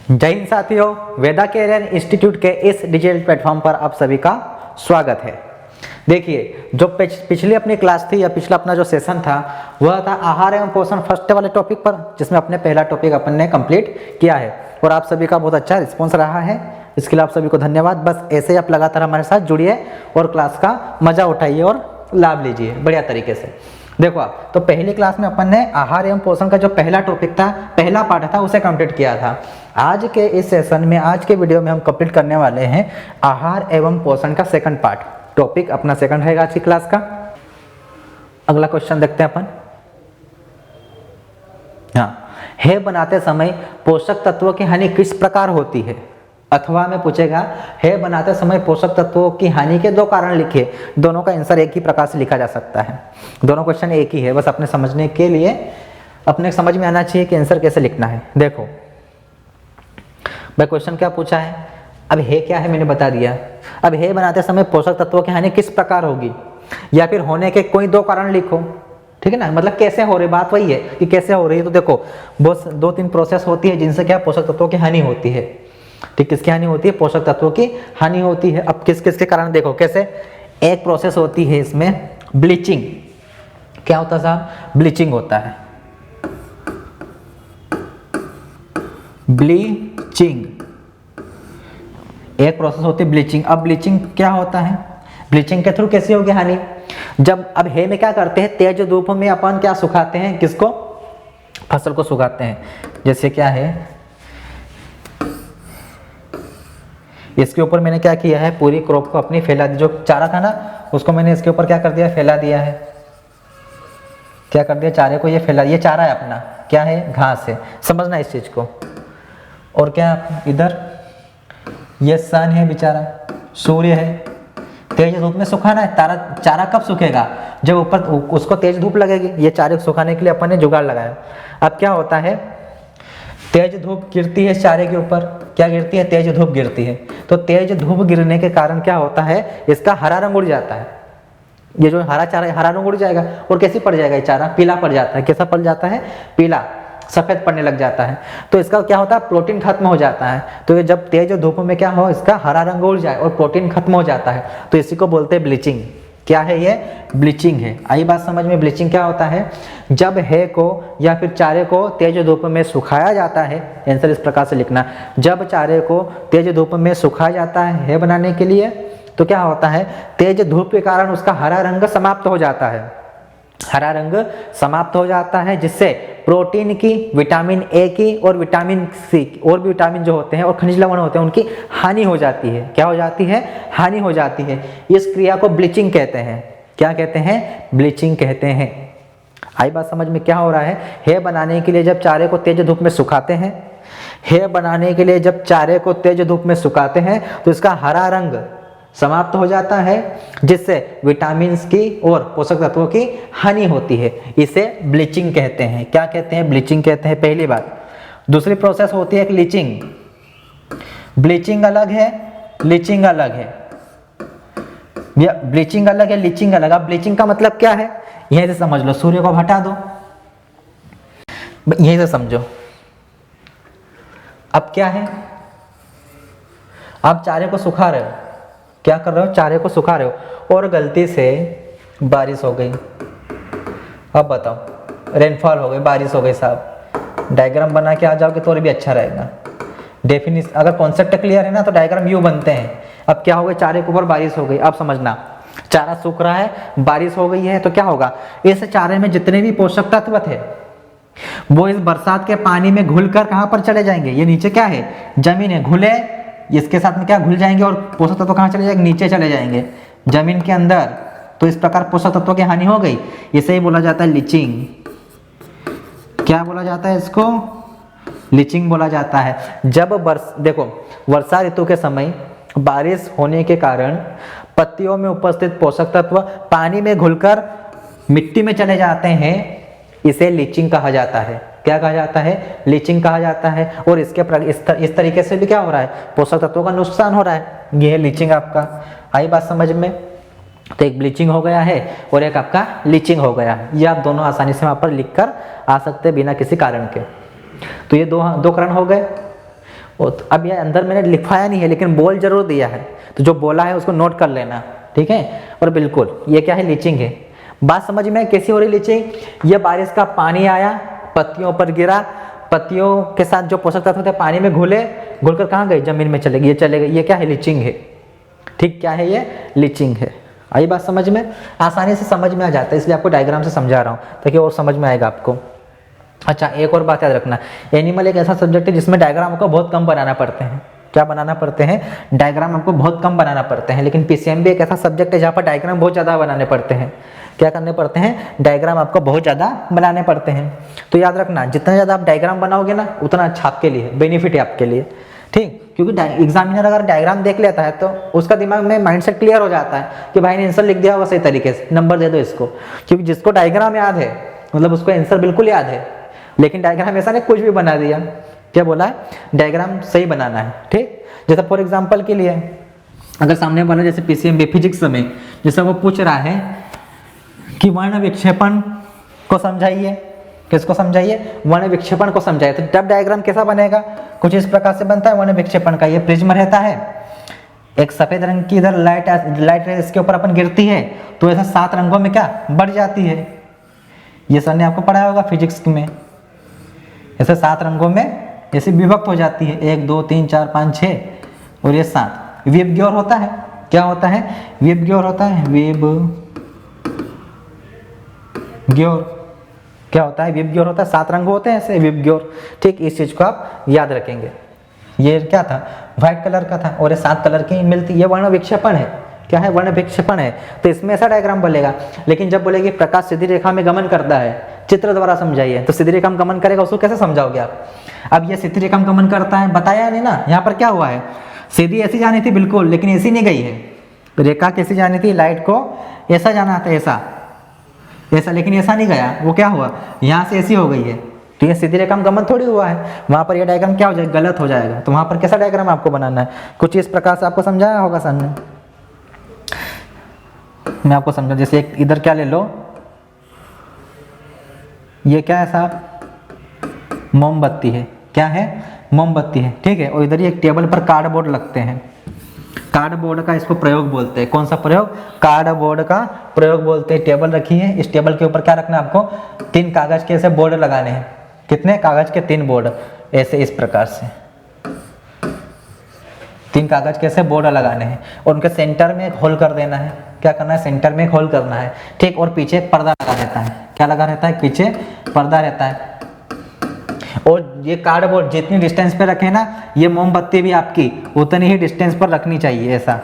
जय हिंद साथियों, वेदा career institute के इस डिजिटल प्लेटफॉर्म पर आप सभी का स्वागत है। देखिए, जो पिछली अपनी क्लास थी या पिछला अपना जो सेशन था वह था आहार एवं पोषण फर्स्ट वाले टॉपिक पर, जिसमें अपने पहला टॉपिक अपन ने कंप्लीट किया है और आप सभी का बहुत अच्छा रिस्पॉन्स रहा है। इसके लिए आप सभी को धन्यवाद। बस ऐसे ही आप लगातार हमारे साथ जुड़िए और क्लास का मजा उठाइए और लाभ लीजिए बढ़िया तरीके से। देखो आप, तो पहली क्लास में अपन ने आहार एवं पोषण का जो पहला टॉपिक था, पहला पार्ट था, उसे कंप्लीट किया था। आज के इस सेशन में, आज के वीडियो में हम कंप्लीट करने वाले हैं आहार एवं पोषण का सेकंड पार्ट। टॉपिक अपना सेकंड रहेगा आज की क्लास का। अगला क्वेश्चन देखते हैं अपन। हाँ, है बनाते समय पोषक तत्वों की हानि किस प्रकार होती है? अथवा में पूछेगा, है बनाते समय पोषक तत्वों की हानि के दो कारण लिखिए। दोनों का आंसर एक ही प्रकार से लिखा जा सकता है। दोनों क्वेश्चन एक ही है, बस अपने समझने के लिए अपने समझ में आना चाहिए कि आंसर कैसे लिखना है। देखो भाई, क्वेश्चन क्या पूछा है? अब है क्या है मैंने बता दिया। अब है बनाते समय पोषक तत्वों की हानि किस प्रकार होगी, या फिर होने के कोई दो कारण लिखो। ठीक है ना, मतलब कैसे हो रही, बात वही है कि कैसे हो रही है। तो देखो, बहुत दो तीन प्रोसेस होती है जिनसे क्या पोषक तत्वों की हानि होती है। ठीक, किसकी हानि होती है? पोषक तत्वों की हानि होती है। अब किस किस के कारण देखो कैसे। एक प्रोसेस होती है इसमें ब्लीचिंग। क्या होता है साहब? ब्लीचिंग होता है, ब्लीचिंग। एक प्रोसेस होती है ब्लीचिंग। अब ब्लीचिंग क्या होता है? ब्लीचिंग के थ्रू कैसे होगी हानि? जब अब है में क्या करते हैं, तेज धूप में अपन क्या सुखाते हैं, किसको? फसल को सुखाते हैं। जैसे क्या है, इसके ऊपर मैंने क्या किया है, पूरी क्रॉप को अपनी फैला दी। जो चारा था ना, उसको मैंने इसके ऊपर क्या कर दिया, फैला दिया है। क्या कर दिया? चारे को ये फैला। ये चारा है अपना, क्या है? घास है। समझना इस चीज को। और क्या इधर ये सन है बेचारा, सूर्य है। तेज धूप में सुखाना है। चारा कब सूखेगा? जब ऊपर उसको तेज धूप लगेगी। ये चारे को सुखाने के लिए अपन ने जुगाड़ लगाया। अब क्या होता है, तेज धूप गिरती है चारे के ऊपर। क्या गिरती है? तेज धूप गिरती है। तो तेज धूप गिरने के कारण क्या होता है, इसका हरा रंग उड़ जाता है। ये जो हरा चारा है, हरा रंग उड़ जाएगा। और कैसे पड़ जाएगा? ये चारा पीला पड़ जाता है। कैसा पड़ जाता है? पीला, सफेद पड़ने लग जाता है। तो इसका क्या होता है, प्रोटीन खत्म हो जाता है। तो ये जब तेज धूप में क्या हो, इसका हरा रंग उड़ जाए और प्रोटीन खत्म हो जाता है, तो इसी को बोलते हैं ब्लीचिंग। क्या है ये? ब्लीचिंग है। आई बात समझ में? ब्लीचिंग क्या होता है, जब है को या फिर चारे को तेज धूप में सुखाया जाता है। आंसर इस प्रकार से लिखना, जब चारे को तेज धूप में सुखाया जाता है बनाने के लिए, तो क्या होता है, तेज धूप के कारण उसका हरा रंग समाप्त हो जाता है। हरा रंग समाप्त हो जाता है, जिससे प्रोटीन की, विटामिन ए की और विटामिन सी और भी विटामिन जो होते हैं और खनिज लवण होते हैं, उनकी हानि हो जाती है। क्या हो जाती है? हानि हो जाती है। इस क्रिया को ब्लीचिंग कहते हैं। क्या कहते हैं? ब्लीचिंग कहते हैं। आई बात समझ में? क्या हो रहा है बनाने के लिए जब चारे को तेज धूप में सुखाते हैं, है बनाने के लिए जब चारे को तेज धूप में सुखाते हैं, तो इसका हरा रंग समाप्त हो जाता है, जिससे विटामिन की और पोषक तत्वों की हानि होती है। इसे ब्लीचिंग कहते हैं। क्या कहते हैं? ब्लीचिंग कहते हैं, पहली बात। दूसरी प्रोसेस होती है लीचिंग। ब्लीचिंग अलग है, लीचिंग अलग है। ब्लीचिंग अलग है, लीचिंग अलग। अब ब्लीचिंग का मतलब क्या है, यहीं से समझ लो। सूर्य को हटा दो, यहीं से समझो। अब क्या है, आप चारे को सुखा रहे हो। क्या कर रहे हो? चारे को सुखा रहे हो और गलती से बारिश हो गई। अब बताओ, रेनफॉल हो गई, बारिश हो गई साहब। डायग्राम बना के आ जाओगे तो और भी अच्छा रहेगा। डेफिनेशन, अगर कॉन्सेप्ट क्लियर है ना, तो डायग्राम यूं बनते हैं। अब क्या हो गया, चारे के ऊपर बारिश हो गई। अब समझना, चारा सूख रहा है, बारिश हो गई है, तो क्या होगा, इस चारे में जितने भी पोषक तत्व थे वो इस बरसात के पानी में घुलकर कहां पर चले जाएंगे? ये नीचे क्या है, जमीन है, घुले इसके साथ में क्या घुल जाएंगे और पोषक तत्व कहां चले जाएंगे? नीचे चले जाएंगे, जमीन के अंदर। तो इस प्रकार पोषक तत्वों की हानि हो गई। इसे ही बोला जाता है लीचिंग। क्या बोला जाता है इसको? लीचिंग बोला जाता है। जब देखो, वर्षा ऋतु के समय बारिश होने के कारण पत्तियों में उपस्थित पोषक तत्व पानी में घुलकर मिट्टी में चले जाते हैं, इसे लीचिंग कहा जाता है। क्या कहा जाता है? लीचिंग कहा जाता है। और इसके इस तरीके से भी क्या हो रहा है, पोषक तत्वों का नुकसान हो रहा है। ये है लीचिंग आपका। आई बात समझ में? तो एक ब्लीचिंग हो गया है और एक आपका लीचिंग हो गया है। ये आप दोनों आसानी से वहां पर लिख कर आ सकते हैं बिना किसी कारण के। तो ये दो कारण हो गए। तो अब ये अंदर मैंने लिखवाया नहीं है लेकिन बोल जरूर दिया है, तो जो बोला है उसको नोट कर लेना, ठीक है। और बिल्कुल ये क्या है, लीचिंग है। बात समझ में कैसी हो रही लीचिंग, ये बारिश का पानी आया, पत्तियों पर गिरा, पत्तियों के साथ जो पोषक तत्व थे पानी में घुले, घुलकर कहाँ गए, जमीन में चले गए, ये चले गए, ये क्या है, लीचिंग है। ठीक, क्या है ये, लीचिंग है। आई बात समझ में, आसानी से समझ में आ जाता है, इसलिए आपको डायग्राम से समझा रहा हूँ ताकि और समझ में आएगा आपको। अच्छा, एक और बात याद रखना, एनिमल एक ऐसा सब्जेक्ट है जिसमें डायग्राम आपको बहुत कम बनाना पड़ते हैं। क्या बनाना पड़ते हैं, डायग्राम आपको बहुत कम बनाना पड़ते हैं। लेकिन पीसीएम भी एक ऐसा सब्जेक्ट है जहाँ पर डायग्राम बहुत ज़्यादा बनाने पड़ते हैं। क्या करने पड़ते हैं, डायग्राम आपको बहुत ज़्यादा बनाने पड़ते हैं। तो याद रखना, जितना ज़्यादा आप डायग्राम बनाओगे ना उतना अच्छा आपके लिए, बेनिफिट है आपके लिए, ठीक। क्योंकि एग्जामिनर अगर डायग्राम देख लेता है तो उसका दिमाग में माइंडसेट क्लियर हो जाता है कि भाई ने आंसर लिख दिया होगा सही तरीके से, नंबर दे दो इसको। क्योंकि जिसको डायग्राम याद है मतलब उसको आंसर बिल्कुल याद है, लेकिन डायग्राम ऐसा नहीं कुछ भी बना दिया। क्या बोला है, डायग्राम सही बनाना है, ठीक। जैसे फॉर एग्जांपल के लिए अगर सामने वाला जैसे पीसीएम फिजिक्स में जैसे वो पूछ रहा है कि वर्ण विक्षेपण को समझाइए, किसको समझाइए, वर्ण विक्षेपण को समझाइए, तो जब डायग्राम कैसा बनेगा, कुछ इस प्रकार से बनता है वर्ण विक्षेपण का। ये प्रिज्म रहता है, एक सफेद रंग की इधर लाइट इसके ऊपर अपन गिरती है तो ऐसा 7 रंगों में क्या बढ़ जाती है। ये सर ने आपको पढ़ाया होगा फिजिक्स में, ऐसे 7 रंगों में ऐसे विभक्त हो जाती है, 1 2 3 4 5 6 और ये 7। विबग्योर होता है, क्या होता है, विबग्योर होता है, विबग्योर क्या होता है, विबग्योर होता है, 7 रंग होते हैं ऐसे विबग्योर, ठीक। इस चीज को आप याद रखेंगे। ये क्या था, व्हाइट कलर का था और ये 7 कलर की मिलती, ये वर्ण विक्षेपण है। क्या है, वर्ण विक्षेपण है, तो इसमें ऐसा डायग्राम बनेगा। लेकिन जब बोलेगी प्रकाश सीधी रेखा में गमन करता है, चित्र द्वारा समझाइए, तो सीधी रेखा में गमन करेगा, उसको कैसे समझाओगे आप। अब ये सीधी रेखा में गमन करता है, बताया नहीं ना, यहाँ पर क्या हुआ है, सीधी ऐसी जानी थी बिल्कुल, लेकिन ऐसी नहीं गई है। रेखा कैसी जानी थी, लाइट को ऐसा जाना था, ऐसा ऐसा, लेकिन ऐसा नहीं गया, वो क्या हुआ, यहाँ से ऐसी हो गई है, तो ये सीधी रेखा में गमन थोड़ी हुआ है। वहां पर ये डायग्राम क्या हो जाएगा, गलत हो जाएगा। तो वहां पर कैसा डायग्राम आपको बनाना है, कुछ इस प्रकार से आपको समझाया होगा सर ने। मैं आपको समझा, जैसे एक इधर क्या ले लो, ये क्या है साहब, मोमबत्ती है, क्या है, मोमबत्ती है, ठीक है। और इधर ये एक टेबल पर कार्डबोर्ड लगते हैं, कार्डबोर्ड का इसको प्रयोग बोलते हैं। कौन सा प्रयोग, कार्डबोर्ड का प्रयोग बोलते हैं। टेबल रखी है, इस टेबल के ऊपर क्या रखना है आपको, 3 कागज के ऐसे बोर्ड लगाने हैं। कितने, कागज के 3 बोर्ड, ऐसे इस प्रकार से 3 कागज के ऐसे बोर्ड लगाने हैं और उनके सेंटर में एक होल कर देना है। क्या करना है, सेंटर में एक होल करना है, ठीक। और पीछे एक पर्दा लगा रहता है, क्या लगा रहता है, पीछे पर्दा रहता है। और ये कार्डबोर्ड जितनी डिस्टेंस पे रखे ना, ये मोमबत्ती भी आपकी उतनी ही डिस्टेंस पर रखनी चाहिए, ऐसा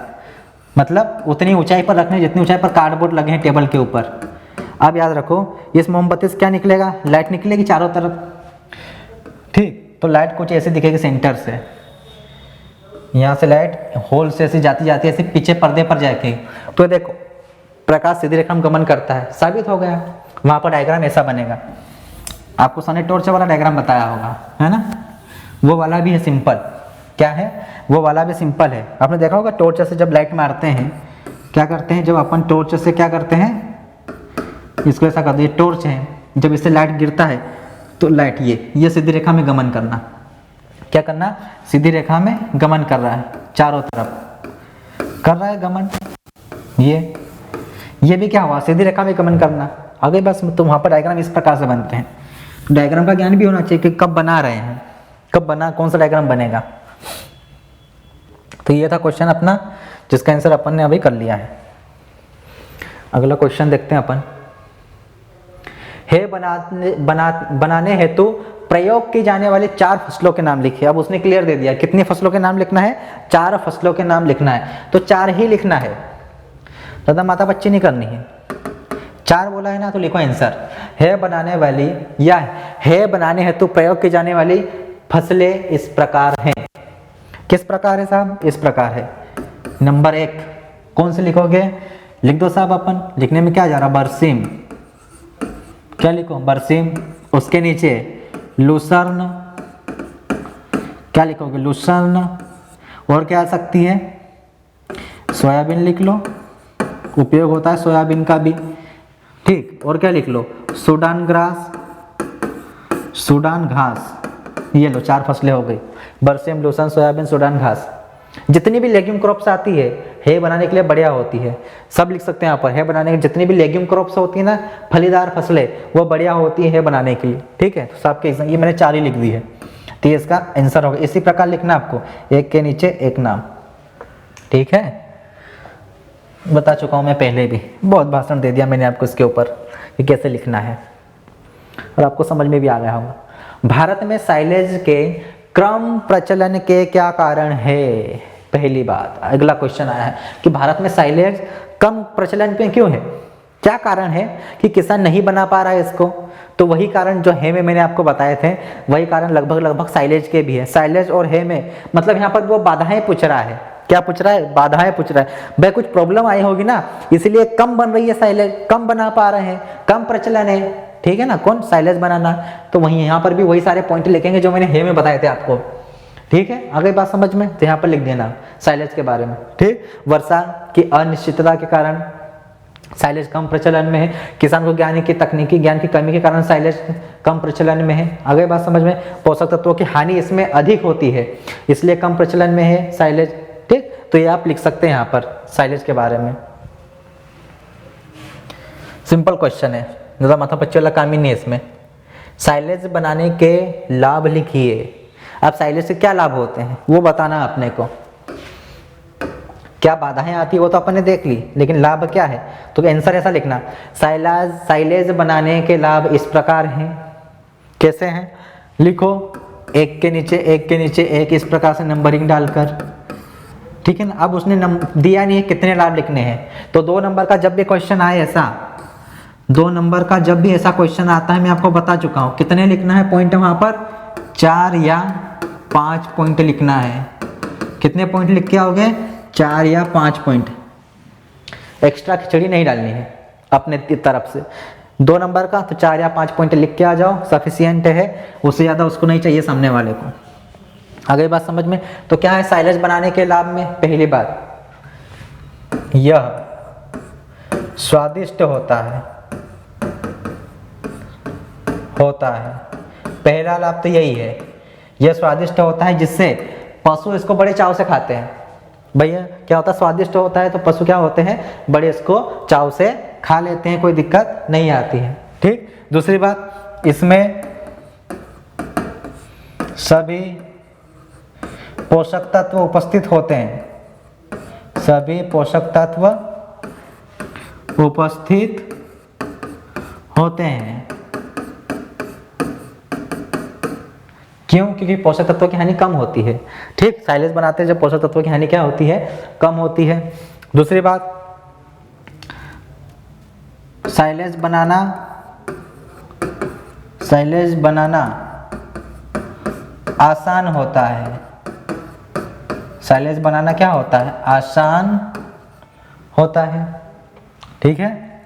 मतलब उतनी ऊंचाई पर रखनी जितनी ऊंचाई पर कार्डबोर्ड लगे हैं टेबल के ऊपर। अब याद रखो, इस मोमबत्ती से क्या निकलेगा, लाइट निकलेगी चारों तरफ, ठीक। तो लाइट कुछ ऐसे दिखेगी सेंटर से, यहाँ से लाइट होल से ऐसे जाती जाती ऐसे पीछे पर्दे पर जाएगी, तो देखो प्रकाश सीधी रेखा में गमन करता है, साबित हो गया। वहां पर डायग्राम ऐसा बनेगा। आपको सने टॉर्च वाला डायग्राम बताया होगा, है ना, वो वाला भी है सिंपल। क्या है, वो वाला भी सिंपल है। आपने देखा होगा टॉर्च से जब लाइट मारते हैं क्या करते हैं, जब अपन टॉर्च से क्या करते हैं, इसको ऐसा करते हैं, टॉर्च है, जब इससे लाइट गिरता है तो लाइट ये सीधी रेखा में गमन करना, क्या करना, सीधी रेखा में गमन कर रहा है, चारों तरफ कर रहा है गमन। ये भी क्या हुआ, सीधी रेखा में गमन करना। आगे बस, तो वहां पर डायग्राम इस प्रकार से बनते हैं। डायग्राम का ज्ञान भी होना चाहिए कि कब बना रहे हैं, कब बना, कौन सा डायग्राम बनेगा। तो ये था क्वेश्चन अपना, जिसका आंसर अपन ने अभी कर लिया है। अगला क्वेश्चन देखते हैं अपन। है बनाने हेतु प्रयोग की जाने वाली 4 फसलों के नाम लिखिए। अब उसने क्लियर दे दिया कितनी फसलों के नाम लिखना है, 4 फसलों के नाम लिखना है, तो 4 ही लिखना है, ज्यादा माता बच्ची नहीं करनी है। 4 बोला है ना, तो लिखो आंसर। है बनाने वाली या है बनाने हेतु प्रयोग की जाने वाली फसलें इस प्रकार हैं। किस प्रकार है साहब, इस प्रकार है। नंबर 1 कौन से लिखोगे, लिख दो साहब, अपन लिखने में क्या जा रहा, बरसीम, क्या लिखो, बरसीम। उसके नीचे लूसर्न, क्या लिखोगे, लूसर्न। और क्या आ सकती है, सोयाबीन लिख लो, उपयोग होता है सोयाबीन का भी, ठीक। और क्या लिख लो, सूडान ग्रास, सूडान घास, ये लो 4 फसलें हो गई, बरसीम, लूसन, सोयाबीन, सूडान घास। जितनी भी लेग्यूम क्रॉप्स आती है बनाने के लिए बढ़िया होती है, सब लिख सकते हैं यहाँ पर। है बनाने के जितनी भी लेग्यूम क्रॉप्स होती है ना, फलीदार फसलें, वो बढ़िया होती है बनाने के लिए, ठीक है। तो सबके ये मैंने 4 ही लिख दी है, तो ये इसका आंसर होगा। इसी प्रकार लिखना आपको, एक के नीचे एक नाम, ठीक है। बता चुका हूँ मैं पहले भी, बहुत भाषण दे दिया मैंने आपको इसके ऊपर कि कैसे लिखना है, और आपको समझ में भी आ गया होगा। भारत में साइलेज के क्रम प्रचलन के क्या कारण है? पहली बात, अगला क्वेश्चन आया है कि भारत में साइलेज कम प्रचलन पे क्यों है, क्या कारण है कि किसान नहीं बना पा रहा है इसको? तो वही कारण जो है में मैंने आपको बताए थे, वही कारण लगभग साइलेज के भी है। साइलेज और है में मतलब यहाँ पर वो बाधाएं पूछ रहा है, क्या पूछ रहा है? बाधाएं पूछ रहा है। भाई कुछ प्रॉब्लम आई होगी ना, इसलिए कम बन रही है साइलेज, कम बना पा रहे हैं, कम प्रचलन है, ठीक है ना। कौन? साइलेज बनाना। तो वहीं यहाँ पर भी वही सारे पॉइंट लिखेंगे जो मैंने हे में बताए थे आपको, ठीक है। आगे बात समझ में, तो यहाँ पर लिख देना साइलेज के बारे में, ठीक। वर्षा की अनिश्चितता के कारण साइलेज कम प्रचलन में है। किसान को ज्ञान की तकनीकी ज्ञान की कमी के कारण साइलेज कम प्रचलन में है। आगे बात समझ में, पोषक तत्वों की हानि इसमें अधिक होती है, इसलिए कम प्रचलन में है साइलेज, ठीक। तो ये आप लिख सकते हैं यहाँ पर साइलेज के बारे में। सिंपल क्वेश्चन है, ज़्यादा माथा पच्ची वाला काम ही नहीं है इसमें। साइलेज बनाने के लाभ लिखिए। अब साइलेज से क्या लाभ होते हैं वो बताना अपने को, क्या बाधाएं आती है वो तो अपन ने देख ली, लेकिन लाभ क्या है? तो आंसर ऐसा लिखना, साइलेज बनाने के लाभ इस प्रकार हैं। कैसे हैं? लिखो, एक के नीचे एक के नीचे एक, इस प्रकार से नंबरिंग डालकर, ठीक है ना। अब उसने दिया नहीं है कितने लाभ लिखने हैं, तो 2 नंबर का जब भी क्वेश्चन आए ऐसा, 2 नंबर का जब भी ऐसा क्वेश्चन आता है, मैं आपको बता चुका हूँ कितने लिखना है पॉइंट, वहां पर 4 या 5 पॉइंट लिखना है। कितने पॉइंट लिख के आओगे? 4 या 5 पॉइंट। एक्स्ट्रा खिचड़ी नहीं डालनी है अपने तरफ से। 2 नंबर का तो 4 या 5 पॉइंट लिख के आ जाओ, सफिशियंट है, उससे ज़्यादा उसको नहीं चाहिए सामने वाले को। आगे बात समझ में, तो क्या है साइलेज बनाने के लाभ में? पहली बात, यह स्वादिष्ट होता है, पहला लाभ तो यही है, यह स्वादिष्ट होता है, जिससे पशु इसको बड़े चाव से खाते हैं। भैया क्या होता है? स्वादिष्ट होता है तो पशु क्या होते हैं? बड़े इसको चाव से खा लेते हैं, कोई दिक्कत नहीं आती है, ठीक। दूसरी बात, इसमें सभी पोषक तत्व उपस्थित होते हैं, सभी पोषक तत्व उपस्थित होते हैं। क्यों? क्योंकि पोषक तत्वों की हानि कम होती है, ठीक। साइलेज बनाते हैं जब पोषक तत्वों की हानि क्या होती है? कम होती है। दूसरी बात, साइलेज बनाना आसान होता है। साइलेज बनाना क्या होता है? आसान होता है, ठीक है।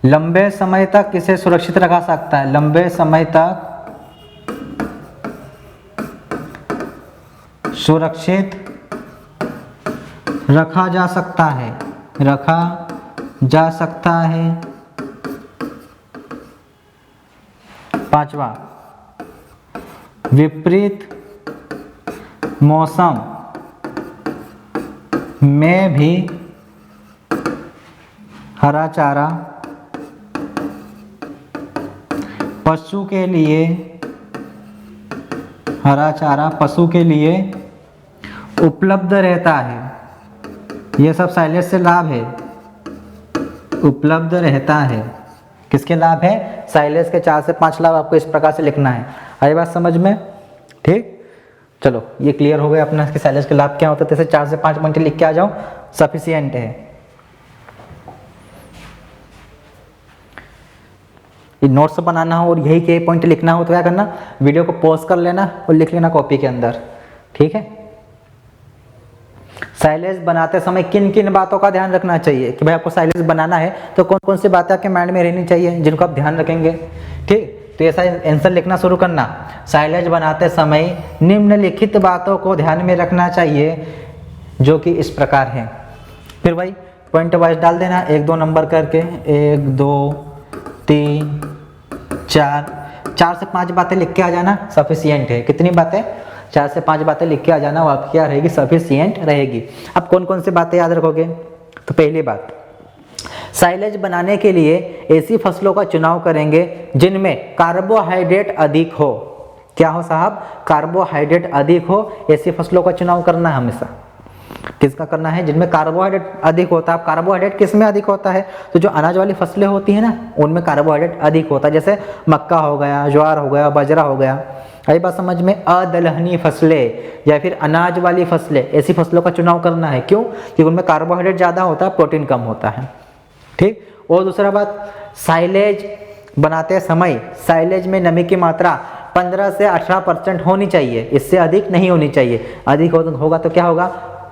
लंबे समय तक इसे सुरक्षित रखा सकता है, लंबे समय तक सुरक्षित रखा जा सकता है, पांचवा, विपरीत मौसम में भी हरा चारा पशु के लिए उपलब्ध रहता है। यह सब साइलेज से लाभ है, उपलब्ध रहता है। किसके लाभ है? साइलेज के 4 से 5 लाभ आपको इस प्रकार से लिखना है। आई बात समझ में, ठीक। चलो ये क्लियर हो गया अपना कि साइलेज के लाभ क्या होते हैं। जैसे 4 से 5 पॉइंट लिख के आ जाओ, सफिशिएंट है। नोट्स बनाना हो और यही के पॉइंट लिखना हो तो क्या करना? वीडियो को पॉज कर लेना और लिख लेना कॉपी के अंदर, ठीक है। साइलेज बनाते समय किन किन बातों का ध्यान रखना चाहिए कि भाई आपको साइलेज बनाना है तो कौन कौन सी बातें आपके माइंड में रहनी चाहिए जिनको आप ध्यान रखेंगे, ठीक। तो ऐसा आंसर लिखना शुरू करना, साइलेज बनाते समय निम्नलिखित बातों को ध्यान में रखना चाहिए जो कि इस प्रकार हैं। फिर भाई पॉइंट वाइज डाल देना, 1-2 नंबर करके, 1 2 3 4। 4 से 5 बातें लिख के आ जाना, सफिशियंट है। कितनी बातें? 4 से 5 बातें लिख के आ जाना, वो आपकी क्या रहेगी? सफिशियंट रहेगी। अब कौन कौन सी बातें याद रखोगे? तो पहली बात, साइलेज बनाने के लिए ऐसी फसलों का चुनाव करेंगे जिनमें कार्बोहाइड्रेट अधिक हो। क्या हो साहब? कार्बोहाइड्रेट अधिक हो, ऐसी फसलों का चुनाव करना है हमेशा। किसका करना है? जिनमें कार्बोहाइड्रेट अधिक होता है। कार्बोहाइड्रेट किस में अधिक होता है? तो जो अनाज वाली फसलें होती है ना, उनमें कार्बोहाइड्रेट अधिक होता है। जैसे मक्का हो गया, ज्वार हो गया, बाजरा हो गया। आई बात समझ में? अदलहनी फसलें या फिर अनाज वाली फसलें, ऐसी फसलों का चुनाव करना है। क्यों? क्योंकि उनमें कार्बोहाइड्रेट ज़्यादा होता है, प्रोटीन कम होता है। ठीक। और दूसरा बात, साइलेज बनाते समय साइलेज में नमी की मात्रा 15 से 18% होनी चाहिए, इससे अधिक नहीं होनी चाहिए। अधिक होगा तो क्या होगा?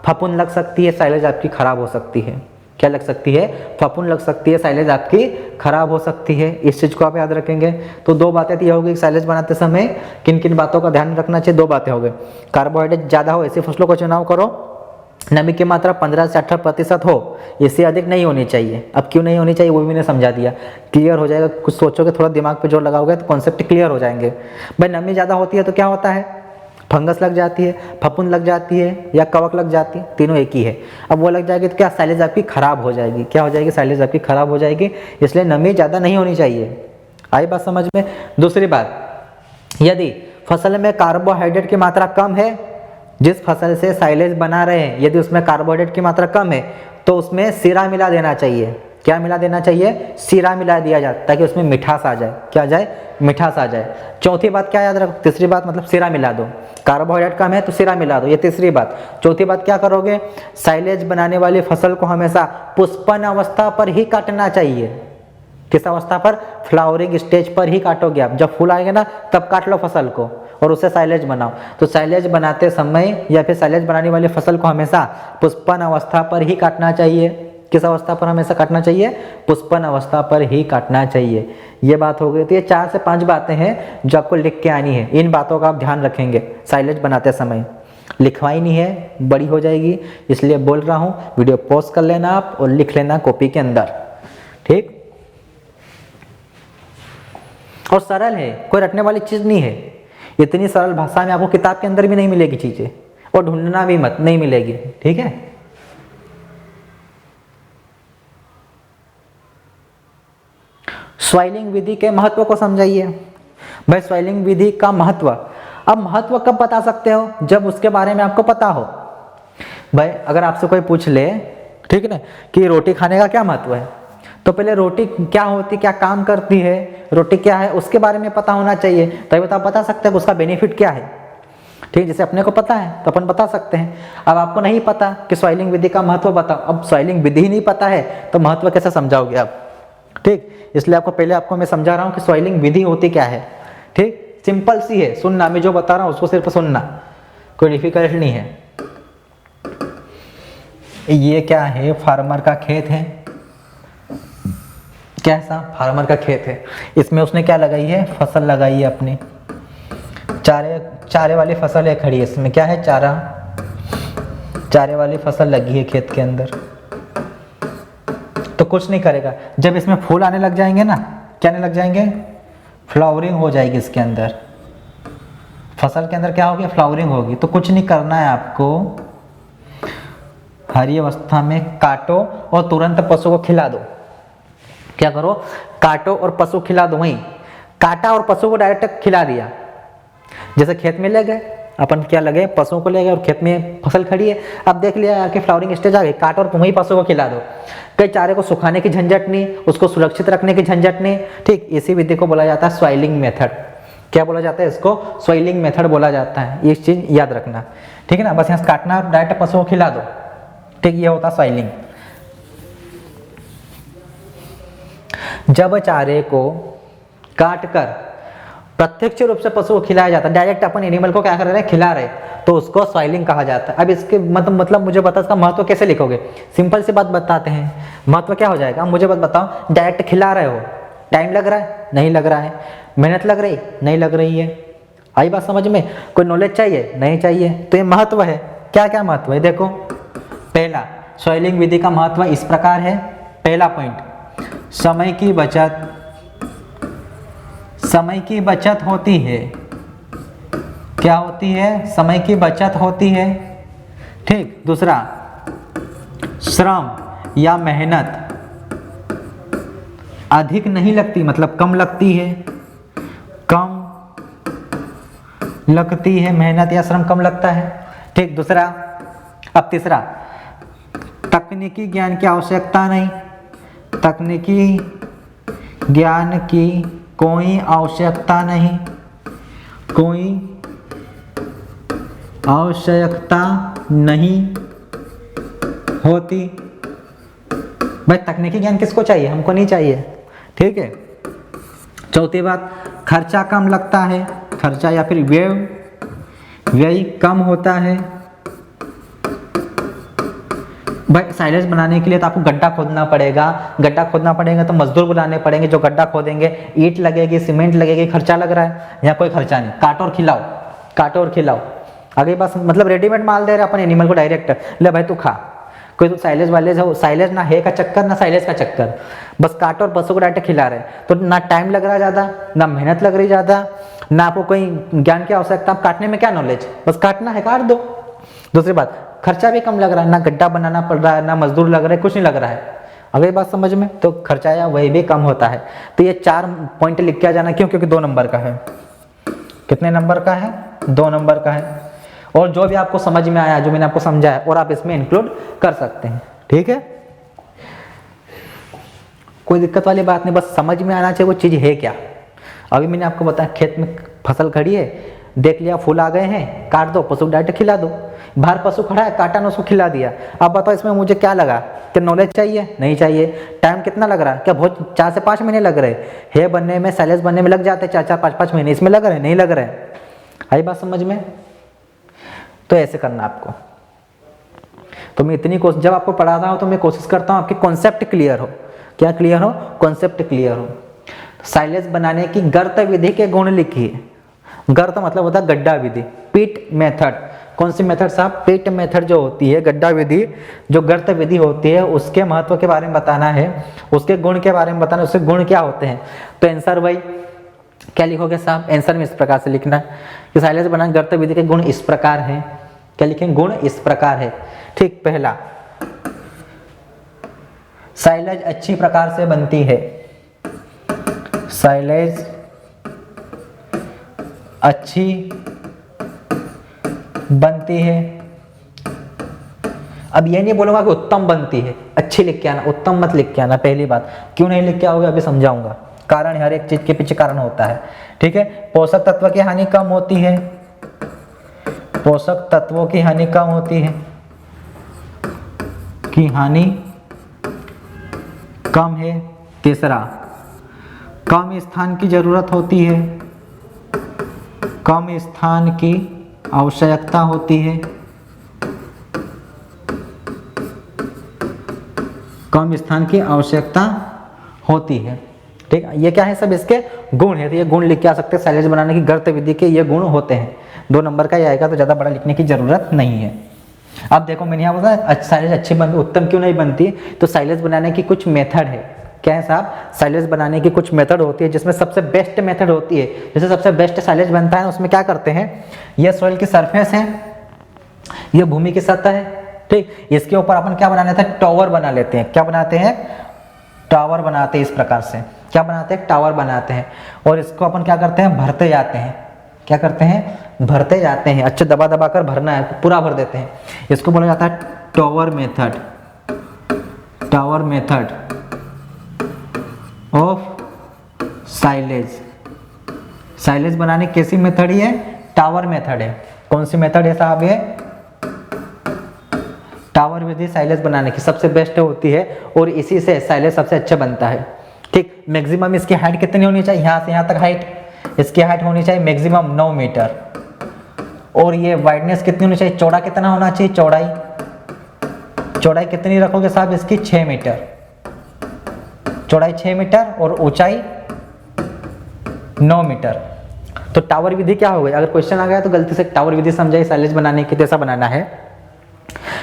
फफूंद लग सकती है, साइलेज आपकी खराब हो सकती है। क्या लग सकती है? फफूंद लग सकती है, साइलेज आपकी खराब हो सकती है। इस चीज़ को आप याद रखेंगे। तो दो बातें तो ये होगी, साइलेज बनाते समय किन किन बातों का ध्यान रखना चाहिए। दो बातें हो गई, कार्बोहाइड्रेट ज़्यादा हो ऐसी फसलों का चुनाव करो, नमी की मात्रा 15 से 18% हो, इससे अधिक नहीं होनी चाहिए। अब क्यों नहीं होनी चाहिए वो भी मैंने समझा दिया, क्लियर हो जाएगा। कुछ सोचोगे, थोड़ा दिमाग पे जोर लगाओगे तो कॉन्सेप्ट क्लियर हो जाएंगे। भाई नमी ज़्यादा होती है तो क्या होता है? फंगस लग जाती है, फफूंद लग जाती है या कवक लग जाती है, तीनों एक ही है। अब वो लग जाएगी तो क्या? साइलेज आपकी खराब हो जाएगी। क्या हो जाएगी? साइलेज आपकी खराब हो जाएगी। इसलिए नमी ज़्यादा नहीं होनी चाहिए। आई बात समझ में? दूसरी बात, यदि फसल में कार्बोहाइड्रेट की मात्रा कम है, जिस फसल से साइलेज बना रहे हैं, यदि उसमें कार्बोहाइड्रेट की मात्रा कम है तो उसमें सीरा मिला देना चाहिए। क्या मिला देना चाहिए? सीरा मिला दिया जाए, ताकि उसमें मिठास आ जाए। क्या आ जाए? मिठास आ जाए। चौथी बात क्या याद रखो? तीसरी बात मतलब सीरा मिला दो। कार्बोहाइड्रेट कम है तो सीरा मिला दो, ये तीसरी बात। चौथी बात क्या करोगे? साइलेज बनाने वाली फसल को हमेशा पुष्पन अवस्था पर ही काटना चाहिए। किस अवस्था पर? फ्लावरिंग स्टेज पर ही काटोगे आप। जब फूल आएंगे ना तब काट लो फसल को और उससे साइलेज बनाओ। तो साइलेज बनाते समय या फिर साइलेज बनाने वाली फसल को हमेशा पुष्पन अवस्था पर ही काटना चाहिए। किस अवस्था पर हमेशा काटना चाहिए? पुष्पन अवस्था पर ही काटना चाहिए। ये बात हो गई। तो ये 4 से 5 बातें हैं जो आपको लिख के आनी है। इन बातों का आप ध्यान रखेंगे साइलेज बनाते समय। लिखवाई नहीं है, बड़ी हो जाएगी, इसलिए बोल रहा हूँ। वीडियो पॉज कर लेना आप और लिख लेना कॉपी के अंदर। ठीक। और सरल है, कोई रटने वाली चीज नहीं है। इतनी सरल भाषा में आपको किताब के अंदर भी नहीं मिलेगी चीजें, और ढूंढना भी मत, नहीं मिलेगी। ठीक है। सॉइलिंग विधि के महत्व को समझाइए। भाई सॉइलिंग विधि का महत्व, अब महत्व कब बता सकते हो? जब उसके बारे में आपको पता हो। भाई अगर आपसे कोई पूछ ले, ठीक है ना, कि रोटी खाने का क्या महत्व है, तो पहले रोटी क्या होती, क्या काम करती है, रोटी क्या है, उसके बारे में पता होना चाहिए, तभी तो आप बता सकते हैं उसका बेनिफिट क्या है। ठीक, जैसे अपने को पता है तो अपन बता सकते हैं। अब आपको नहीं पता कि सॉइलिंग विधि का महत्व बताओ, अब सॉइलिंग विधि ही नहीं पता है तो महत्व कैसे समझाओगे आप? ठीक, इसलिए आपको मैं समझा रहा हूँ कि सॉइलिंग विधि होती क्या है। ठीक, सिंपल सी है, सुनना, मैं जो बता रहा हूँ उसको सिर्फ सुनना, कोई डिफिकल्ट नहीं है। ये क्या है? फार्मर का खेत है। कैसा? फार्मर का खेत है। इसमें उसने क्या लगाई है? फसल लगाई है अपनी, चारे वाली फसल है खड़ी है। इसमें क्या है? चारे वाली फसल लगी है खेत के अंदर। तो कुछ नहीं करेगा, जब इसमें फूल आने लग जाएंगे ना, क्या आने लग जाएंगे? फ्लावरिंग हो जाएगी इसके अंदर, फसल के अंदर क्या होगी? फ्लावरिंग होगी। तो कुछ नहीं करना है आपको, हरी अवस्था में काटो और तुरंत पशु को खिला दो। क्या करो? काटो और पशु खिला दो। वहीं काटा और पशु को डायरेक्ट खिला दिया। जैसे खेत में ले गए अपन, क्या लगे? पशुओं को ले गए और खेत में फसल खड़ी है। अब देख लिया यार कि फ्लावरिंग स्टेज आ गई, काटो और वहीं पशु को खिला दो। कई चारे को सुखाने की झंझट नहीं, उसको सुरक्षित रखने की झंझट नहीं। ठीक, इसी विधि को बोला जाता है सॉइलिंग मेथड। क्या बोला जाता है इसको? सॉइलिंग मेथड बोला जाता है। ये चीज याद रखना, ठीक है ना। बस यहाँ से काटना और डायरेक्ट पशु को खिला दो। ठीक, ये होता है सॉइलिंग। जब चारे को काट कर प्रत्यक्ष रूप से पशु को खिलाया जाता है, डायरेक्ट अपन एनिमल को क्या कर रहे हैं? खिला रहे, तो उसको सॉइलिंग कहा जाता है। अब इसके मतलब मुझे बता, इसका महत्व कैसे लिखोगे? सिंपल सी बात बताते हैं। महत्व क्या हो जाएगा? मुझे बात बताओ। डायरेक्ट खिला रहे हो, टाइम लग रहा है? नहीं लग रहा है। मेहनत लग रही? नहीं लग रही है। आई बात समझ में? कोई नॉलेज चाहिए? नहीं चाहिए। तो ये महत्व है। क्या क्या महत्व है? देखो, पहला, सॉइलिंग विधि का महत्व इस प्रकार है। पहला पॉइंट, समय की बचत, समय की बचत होती है। क्या होती है? समय की बचत होती है। ठीक। दूसरा, श्रम या मेहनत अधिक नहीं लगती, मतलब कम लगती है, कम लगती है, मेहनत या श्रम कम लगता है। ठीक। दूसरा, अब तीसरा, तकनीकी ज्ञान की आवश्यकता नहीं, तकनीकी ज्ञान की कोई आवश्यकता नहीं, कोई आवश्यकता नहीं होती। भाई तकनीकी ज्ञान किसको चाहिए? हमको नहीं चाहिए। ठीक है। चौथी बात, खर्चा कम लगता है, खर्चा या फिर व्यय कम होता है। भाई साइलेज बनाने के लिए तो आपको गड्ढा खोदना पड़ेगा, गड्ढा खोदना पड़ेगा तो मजदूर बुलाने पड़ेंगे जो गड्ढा खोदेंगे, ईंट लगेगी, सीमेंट लगेगी, खर्चा लग रहा है। यहाँ कोई खर्चा नहीं, काटो और खिलाओ, काटो और खिलाओ। आगे बस मतलब रेडीमेड माल दे रहे अपन एनिमल को डायरेक्ट, ले भाई तू खा। कोई तो साइलेज वाले हो, साइलेज ना है का चक्कर ना साइलेज का चक्कर, बस काटो और पशु को डायरेक्ट खिला रहे, तो ना टाइम लग रहा ज़्यादा, ना मेहनत लग रही ज़्यादा, ना आपको कोई ज्ञान की आवश्यकता। आप काटने में क्या नॉलेज, बस काटना है, काट दो। दूसरी बात, खर्चा भी कम लग रहा है, ना गड्ढा बनाना पड़ रहा है, ना मजदूर लग रहा है, कुछ नहीं लग रहा है। अगर ये बात समझ में, तो खर्चा या वही भी कम होता है। तो ये 4 पॉइंट लिख के आ जाना, क्यों? क्योंकि 2 नंबर का है। कितने नंबर का है? 2 नंबर का है। और जो भी आपको समझ में आया, जो मैंने आपको समझाया, और आप इसमें इंक्लूड कर सकते हैं। ठीक है, कोई दिक्कत वाली बात नहीं, बस समझ में आना चाहिए वो चीज़ है क्या। अभी मैंने आपको बताया, खेत में फसल खड़ी है, देख लिया फूल आ गए हैं, काट दो, पशु डायरेक्ट खिला दो। बाहर पशु खड़ा है, काटा ना, उसको खिला दिया। अब बताओ इसमें मुझे क्या लगा? क्या नॉलेज चाहिए? नहीं चाहिए। टाइम कितना लग रहा है? क्या बहुत 4 से 5 महीने लग रहे हैं बनने में, साइलेज बनने में लग जाते हैं 4-4, 5-5 महीने, इसमें लग रहे हैं? नहीं लग रहे हैं। आई बात समझ में? तो ऐसे करना आपको। तो मैं इतनी कोशिश, जब आपको पढ़ाता हूँ तो मैं कोशिश करता हूँ आपके कॉन्सेप्ट क्लियर हो। क्या क्लियर हो? कॉन्सेप्ट क्लियर हो। साइलेज बनाने की गर्त विधि के गुण लिखिए। गर्त मतलब होता है गड्ढा विधि, पिट मेथड। कौन सी मेथड साहब? पिट मेथड जो होती है, गड्ढा विधि, जो गर्त विधि होती है, उसके महत्व के बारे में बताना है, उसके गुण के बारे में बताना है, उसके गुण क्या होते हैं। तो आंसर भाई क्या लिखोगे साहब? आंसर में इस प्रकार से लिखना कि साइलेज बनाने गर्त विधि के गुण इस प्रकार है। क्या लिखेंगे? गुण इस प्रकार है। ठीक। पहला, साइलेज अच्छी प्रकार से बनती है, साइलेज अच्छी बनती है। अब ये नहीं बोलूंगा कि उत्तम बनती है, अच्छी लिख के आना, उत्तम मत लिख के आना। पहली बात, क्यों नहीं लिख के आओगे अभी समझाऊंगा, कारण हर एक चीज के पीछे कारण होता है। ठीक है। पोषक तत्व की हानि कम होती है, पोषक तत्वों की हानि कम होती है, की हानि कम है। तीसरा, कम स्थान की जरूरत होती है, कम स्थान की आवश्यकता होती है, कम स्थान की आवश्यकता होती है। ठीक। ये क्या है? सब इसके गुण है, तो ये गुण लिख के आ सकते हैं। साइलेज बनाने की गर्त विधि के ये गुण होते हैं। 2 नंबर का ये आएगा, तो ज़्यादा बड़ा लिखने की जरूरत नहीं है। अब देखो मैंने यहाँ बताया साइलेज अच्छी बनती, उत्तम क्यों नहीं बनती? तो साइलेज बनाने की कुछ मेथड है। क्या है साहब? साइलेज बनाने की कुछ मेथड होती है, जिसमें सबसे बेस्ट मेथड होती है। जैसे सबसे बेस्ट साइलेज बनता है, उसमें क्या करते हैं, ये सॉइल की सरफेस है, ये भूमि की सतह है। ठीक। इसके ऊपर अपन क्या बना लेते हैं? टावर बना लेते हैं। क्या बनाते हैं? टावर बनाते हैं। इस प्रकार से क्या बनाते हैं? टावर बनाते हैं। और इसको अपन क्या करते हैं? भरते जाते हैं। क्या करते हैं? भरते जाते हैं। अच्छे दबा दबा कर भरना है, पूरा भर देते हैं। इसको बोला जाता है tower method, tower method of silage. Silage बनाने की कैसी मेथड ही है? टावर मेथड है। कौन सी मेथड है साहब? ये टावर विधि साइलेज बनाने की सबसे बेस्ट होती है, और इसी से साइलेज सबसे अच्छा बनता है। ठीक। मैक्सिमम इसकी हाइट कितनी होनी चाहिए? यहाँ से यहाँ तक हाइट, इसकी हाइट होनी चाहिए मैक्सिमम 9 मीटर। और ये वाइडनेस कितनी होनी चाहिए? चौड़ा कितना होना चाहिए? चौड़ाई, चौड़ाई कितनी रखोगे साहब इसकी? 6 मीटर। चौड़ाई 6 मीटर और ऊंचाई 9 मीटर। तो टावर विधि क्या हो गई? अगर क्वेश्चन आ गया तो गलती से टावर विधि समझाई साइलेज बनाने की, तो ऐसा बनाना है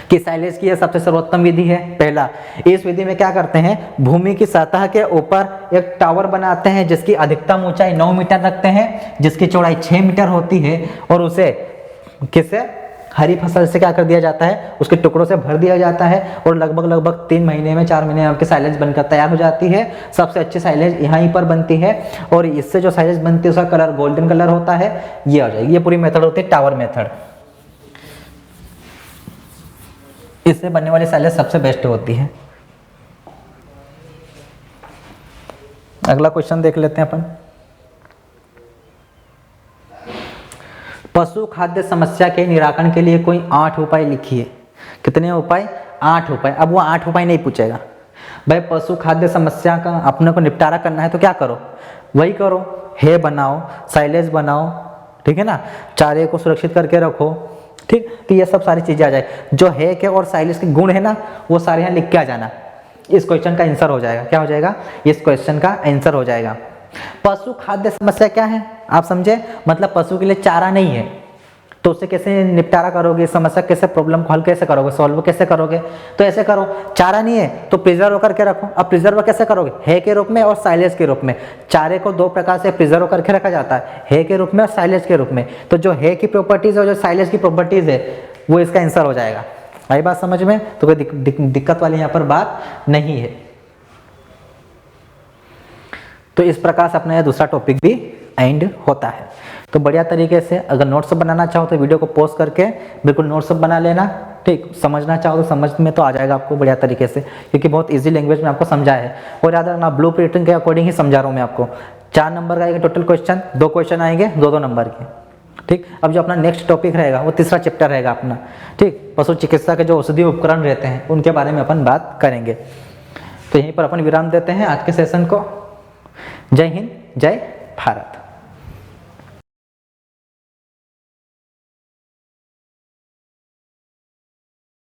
कि साइलेज की यह सबसे सर्वोत्तम विधि है। पहला, इस विधि में क्या करते हैं, भूमि की सतह के ऊपर एक टावर बनाते हैं जिसकी अधिकतम ऊंचाई 9 मीटर रखते हैं, जिसकी चौड़ाई 6 मीटर होती है, और उसे किससे, हरी फसल से क्या कर दिया जाता है, उसके टुकड़ों से भर दिया जाता है, और लगभग 3 महीने में 4 महीने में आपकी साइलेज बनकर तैयार हो जाती है। सबसे अच्छी साइलेज यहीं पर बनती है, और इससे जो साइलेज बनती है उसका कलर गोल्डन कलर होता है। ये हो जाएगी, ये पूरी मेथड होती है टावर मेथड। इससे बनने वाली साइलेज सबसे बेस्ट होती है। अगला क्वेश्चन देख लेते हैं अपन। पशु खाद्य समस्या के निराकरण के लिए कोई 8 उपाय लिखिए। कितने उपाय, 8 उपाय। अब वो 8 उपाय नहीं पूछेगा भाई, पशु खाद्य समस्या का अपने को निपटारा करना है तो क्या करो, वही करो, हे बनाओ, साइलेज बनाओ, ठीक है ना, चारे को सुरक्षित करके रखो, ठीक। तो ये सब सारी चीजें आ जाए, जो है के और साइलेज के गुण है ना, वो सारे यहाँ लिख के आ जाना। इस क्वेश्चन का आंसर हो जाएगा, क्या हो जाएगा, इस क्वेश्चन का आंसर हो जाएगा। पशु खाद्य समस्या क्या है, आप समझे, मतलब पशु के लिए चारा नहीं है, तो उससे कैसे निपटारा करोगे, समस्या कैसे, प्रॉब्लम को हल कैसे करोगे, सॉल्व कैसे करोगे। तो ऐसे करो, चारा नहीं है तो प्रिजर्व करके रखो। अब प्रिजर्व कैसे करोगे, है के रूप में और साइलेज के रूप में। चारे को 2 प्रकार से प्रिजर्व करके रखा जाता है के रूप में और साइलेज के रूप में। तो जो है की प्रॉपर्टीज और जो साइलेज की प्रॉपर्टीज है वो इसका आंसर हो जाएगा। आई बात समझ में, तो कोई दिक्कत वाली यहाँ पर बात नहीं है। तो इस प्रकार से अपना यह दूसरा टॉपिक भी एंड होता है। तो बढ़िया तरीके से अगर नोट्स बनाना चाहो तो वीडियो को पॉज करके बिल्कुल नोट्स बना लेना, ठीक। समझना चाहो तो समझ में तो आ जाएगा आपको बढ़िया तरीके से, क्योंकि बहुत इजी लैंग्वेज में आपको समझाया है। और याद रखना, ब्लू प्रिंटिंग के अकॉर्डिंग ही समझा रहा हूँ मैं आपको। 4 नंबर का आएगा टोटल क्वेश्चन, 2 क्वेश्चन आएंगे 2-2 नंबर के, ठीक। अब जो अपना नेक्स्ट टॉपिक रहेगा वो तीसरा चैप्टर रहेगा अपना, ठीक। पशु चिकित्सा के जो औषधीय उपकरण रहते हैं उनके बारे में अपन बात करेंगे। तो यहीं पर अपन विराम देते हैं आज के सेशन को। जय हिंद, जय भारत।